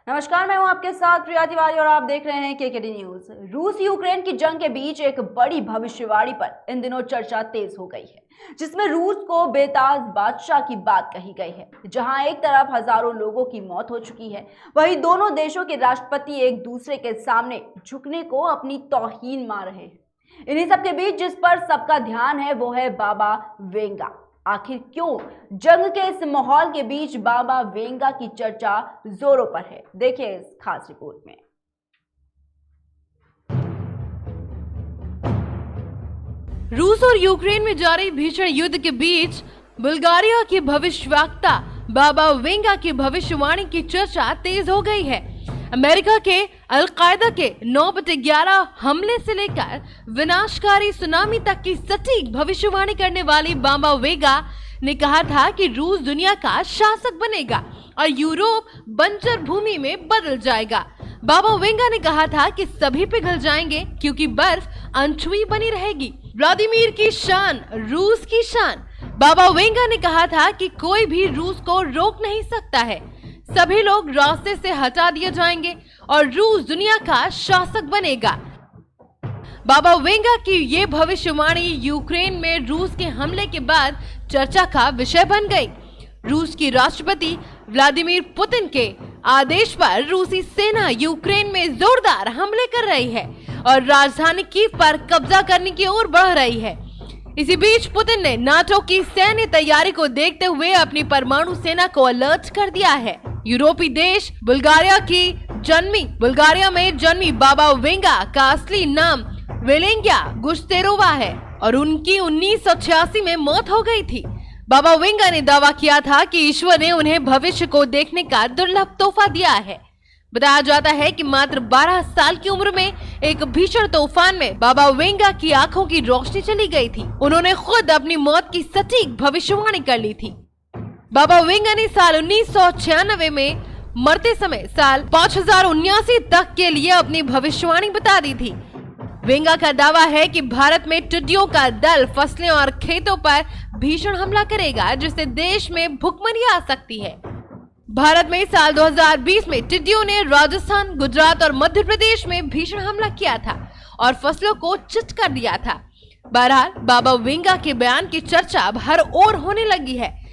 नमस्कार, मैं हूं आपके साथ प्रिया तिवारी और आप देख रहे हैं केकेडी न्यूज। रूस यूक्रेन की जंग के बीच एक बड़ी भविष्यवाणी पर इन दिनों चर्चा तेज हो गई है, जिसमें रूस को बेताज बादशाह की बात कही गई है। जहां एक तरफ हजारों लोगों की मौत हो चुकी है, वहीं दोनों देशों के राष्ट्रपति एक दूसरे के सामने झुकने को अपनी तौहीन मान रहे हैं। इन्हीं सब के बीच जिस पर सबका ध्यान है वो है बाबा वेंगा। आखिर क्यों जंग के इस माहौल के बीच बाबा वेंगा की चर्चा जोरों पर है, देखिए इस खास रिपोर्ट में। रूस और यूक्रेन में जारी भीषण युद्ध के बीच बुल्गारिया की भविष्यवक्ता बाबा वेंगा की भविष्यवाणी की चर्चा तेज हो गई है। अमेरिका के अल-कायदा के 9/11 हमले से लेकर विनाशकारी सुनामी तक की सटीक भविष्यवाणी करने वाली बाबा वेंगा ने कहा था कि रूस दुनिया का शासक बनेगा और यूरोप बंजर भूमि में बदल जाएगा। बाबा वेंगा ने कहा था कि सभी पिघल जाएंगे क्योंकि बर्फ अनछुई बनी रहेगी। व्लादिमीर की शान, रूस की शान। बाबा वेंगा ने कहा था कि कोई भी रूस को रोक नहीं सकता है, सभी लोग रास्ते से हटा दिए जाएंगे और रूस दुनिया का शासक बनेगा। बाबा वेंगा की ये भविष्यवाणी यूक्रेन में रूस के हमले के बाद चर्चा का विषय बन गई। रूस की राष्ट्रपति व्लादिमीर पुतिन के आदेश पर रूसी सेना यूक्रेन में जोरदार हमले कर रही है और राजधानी कीव पर कब्जा करने की ओर बढ़ रही है। इसी बीच पुतिन ने नाटो की सैन्य तैयारी को देखते हुए अपनी परमाणु सेना को अलर्ट कर दिया है। यूरोपीय देश बुल्गारिया में जन्मी बाबा वेंगा का असली नाम वेलेंगिया गुश्तेरोवा है और उनकी 1986 में मौत हो गई थी। बाबा वेंगा ने दावा किया था कि ईश्वर ने उन्हें भविष्य को देखने का दुर्लभ तोहफा दिया है। बताया जाता है कि मात्र 12 साल की उम्र में एक भीषण तूफान में बाबा वेंगा की आंखों की रोशनी चली गई थी। उन्होंने खुद अपनी मौत की सटीक भविष्यवाणी कर ली थी। बाबा वेंगा ने साल 1996 में मरते समय साल 5079 तक के लिए अपनी भविष्यवाणी बता दी थी। वेंगा का दावा है कि भारत में टिड्डियों का दल फसलें और खेतों पर भीषण हमला करेगा, जिससे देश में भुखमरी आ सकती है। भारत में साल 2020 में टिड्डियों ने राजस्थान, गुजरात और मध्य प्रदेश में भीषण हमला किया था और फसलों को चिट कर दिया था। बहरहाल बाबा वेंगा के बयान की चर्चा अब हर ओर होने लगी है।